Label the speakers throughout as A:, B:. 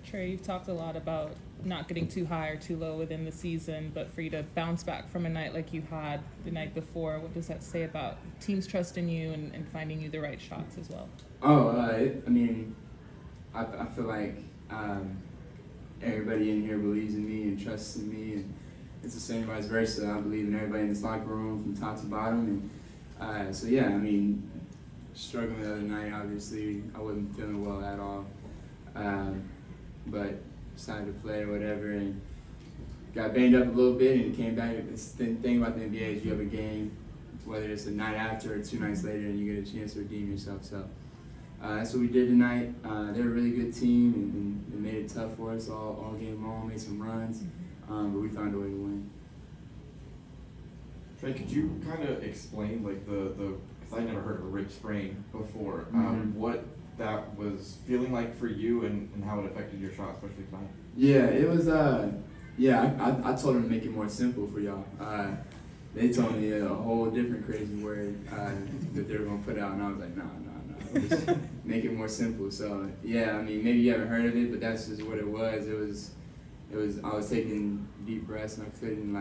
A: Trey, you've talked a lot about not getting too high or too low within the season, but for you to bounce back from a night like you had the night before, what does that say about teams trusting you and finding you the right shots as well?
B: I feel like everybody in here believes in me and trusts in me, and it's the same vice versa. I believe in everybody in this locker room from top to bottom, and struggling the other night, obviously, I wasn't feeling well at all. But decided to play or whatever, and got banged up a little bit and came back. The thing about the NBA is you have a game, whether it's a night after or 2 nights later, and you get a chance to redeem yourself. So that's what we did tonight. They're a really good team, and they made it tough for us all game long, made some runs, but we found a way to win.
C: Trae, could you kind of explain, like, because I never heard of a rib sprain before, what that was feeling like for you and how it affected your shot, especially tonight?
B: Yeah, it was, I told them to make it more simple for y'all. They told me a whole different crazy word that they were going to put out, and I was like, no, just make it more simple. So, yeah, I mean, maybe you haven't heard of it, but that's just what it was. I was taking deep breaths, and I couldn't,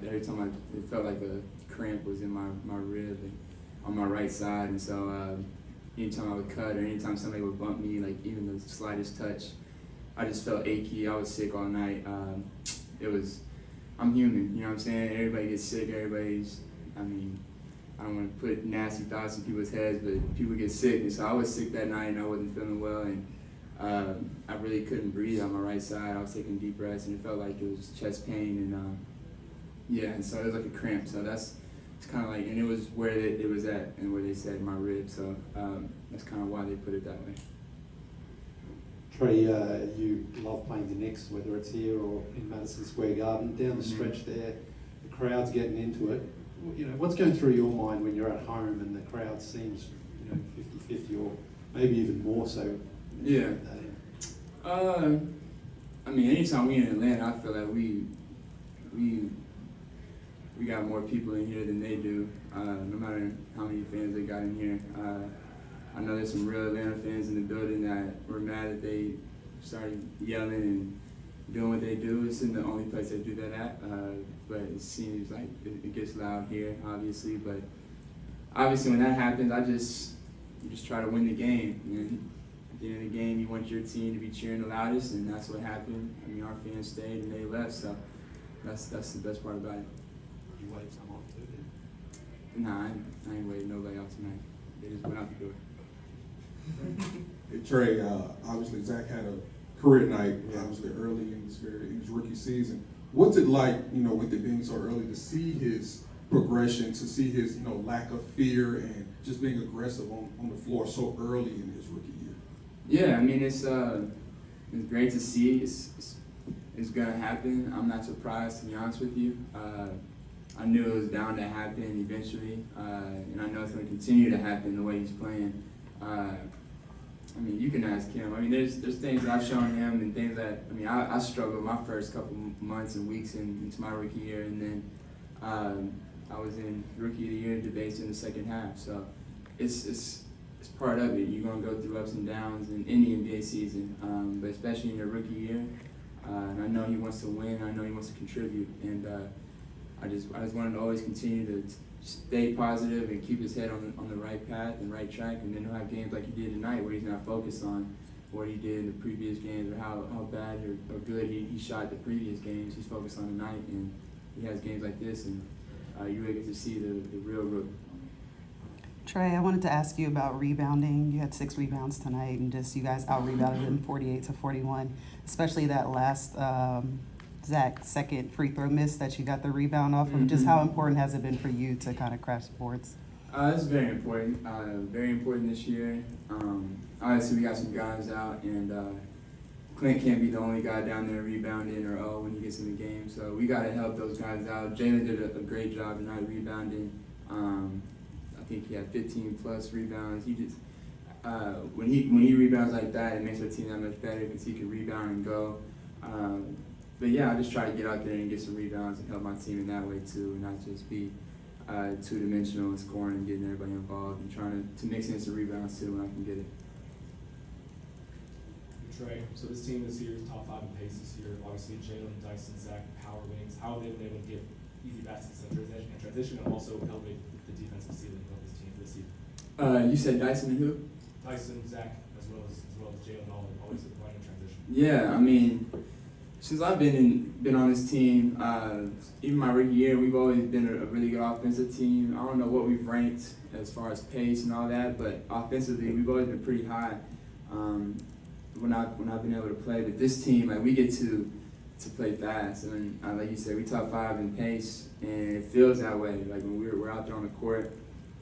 B: every time it felt like a cramp was in my rib and on my right side, and so anytime I would cut or anytime somebody would bump me, like even the slightest touch, I just felt achy. I was sick all night. I'm human, you know what I'm saying? Everybody gets sick, I don't want to put nasty thoughts in people's heads, but people get sick, and so I was sick that night and I wasn't feeling well, and I really couldn't breathe on my right side. I was taking deep breaths and it felt like it was chest pain, and so it was like a cramp. So it's kind of like, and it was where it was at and where they said my rib, so that's kind of why they put it that way.
D: Trey, you love playing the Knicks, whether it's here or in Madison Square Garden. Down the stretch there, the crowd's getting into it. You know, what's going through your mind when you're at home and the crowd seems, 50-50 or maybe even more so?
B: Yeah. Anytime we in Atlanta, I feel like we got more people in here than they do, no matter how many fans they got in here. I know there's some real Atlanta fans in the building that were mad that they started yelling and doing what they do. It's in the only place they do that at, but it seems like it gets loud here, obviously. But obviously when that happens, you just try to win the game. And at the end of the game, you want your team to be cheering the loudest, and that's what happened. Our fans stayed and they left, so that's the best part about it.
D: You wave some off too, then?
B: Nah, I ain't waiting nobody off tonight. They just went out the door.
E: Hey, Trey, obviously Zach had a career night, obviously early in his rookie season. What's it like, with it being so early, to see his progression, to see his, lack of fear and just being aggressive on the floor so early in his rookie year?
B: Yeah, it's great to see. It's gonna happen. I'm not surprised, to be honest with you. I knew it was bound to happen eventually, and I know it's gonna continue to happen the way he's playing. You can ask him. There's things that I've shown him and things that, I struggled my first couple months and weeks into my rookie year, and then I was in Rookie of the Year debates in the second half. So it's part of it. You're going to go through ups and downs in any NBA season, but especially in your rookie year. And I know he wants to win. I know he wants to contribute, and I just wanted to always continue to stay positive and keep his head on the right path and right track, and then he'll have games like he did tonight where he's not focused on what he did in the previous games or how bad or good he shot the previous games. He's focused on tonight, and he has games like this, and you really get to see the real Rook.
F: Trey, I wanted to ask you about rebounding. You had 6 rebounds tonight, and just you guys out-rebounded him 48-41, especially that last Zach's second free throw miss that you got the rebound off of. Just how important has it been for you to kind of crash the boards?
B: It's very important. Very important this year. Obviously, we got some guys out, and Clint can't be the only guy down there rebounding or when he gets in the game. So we got to help those guys out. Jalen did a great job tonight rebounding. I think he had 15 plus rebounds. He just when he rebounds like that, it makes our team that much better because he can rebound and go. But yeah, I just try to get out there and get some rebounds and help my team in that way too, and not just be two-dimensional and scoring and getting everybody involved and trying to mix in some rebounds too when I can get it.
G: Trey. So this team this year is top 5 in pace this year. Obviously, Jalen, Dyson, Zach, power wings. How have they been able to get easy baskets in transition and also elevate the defensive ceiling of this team this season?
B: You said Dyson and who?
G: Dyson, Zach, as well as Jalen, always right in transition.
B: Yeah, I mean, since I've been on this team, even my rookie year, we've always been a really good offensive team. I don't know what we've ranked as far as pace and all that, but offensively, we've always been pretty high when I've been able to play. But this team, like, we get to play fast, and like you said, we top 5 in pace, and it feels that way. Like when we're out there on the court,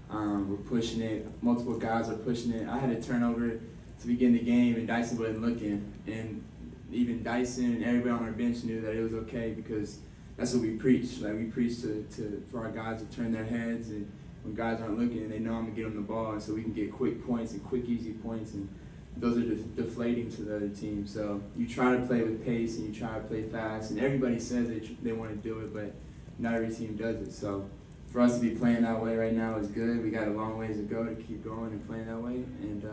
B: we're pushing it. Multiple guys are pushing it. I had a turnover to begin the game, and Dyson wasn't looking, and even Dyson and everybody on our bench knew that it was okay because that's what we preach. Like we preach for our guys to turn their heads, and when guys aren't looking, they know I'm gonna get them the ball, and so we can get quick points and quick, easy points, and those are deflating to the other team. So you try to play with pace and you try to play fast, and everybody says they want to do it, but not every team does it. So for us to be playing that way right now is good. We got a long ways to go to keep going and playing that way, and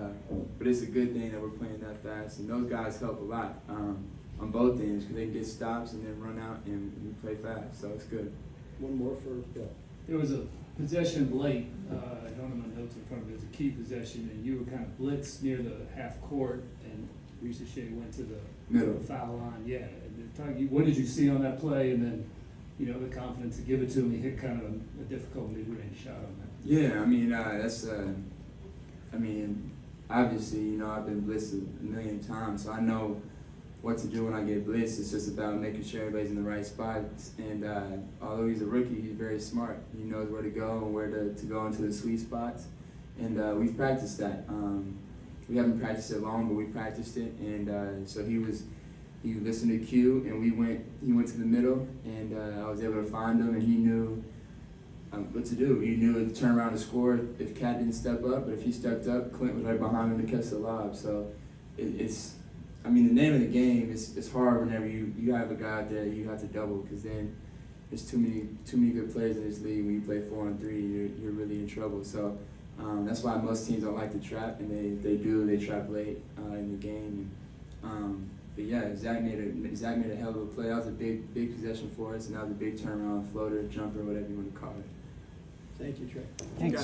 B: but it's a good thing that we're playing that fast, and those guys help a lot on both ends because they can get stops and then run out and we play fast. So it's good.
H: One more for Bill.
I: There was a possession late, I don't have my notes in front of me, it was a key possession, and you were kind of blitzed near the half court, and Ricochet went to the
B: Middle.
I: foul line. Yeah, what did you see on that play, and then, the confidence to give it to him? He hit kind of a difficult mid-range shot on that.
B: Yeah, I mean, that's, obviously, I've been blitzed a million times, so I know what to do when I get blitzed. It's just about making sure everybody's in the right spots. And although he's a rookie, he's very smart. He knows where to go and where to go into the sweet spots. And we've practiced that. We haven't practiced it long, but we practiced it. And so he listened to cue, and he went to the middle, and I was able to find him, and he knew what to do. He knew to turn around and score if Cat didn't step up, but if he stepped up, Clint was right behind him to catch the lob. So the name of the game is hard whenever you have a guy out there you have to double, because then there's too many good players in this league. When you play 4-on-3, you're really in trouble. So that's why most teams don't like to trap, and they trap late in the game. But yeah, Zach made a hell of a play. That was a big possession for us, and that was a big turnaround, floater, jumper, whatever you want to call it.
H: Thank you, Trey.
F: Thanks.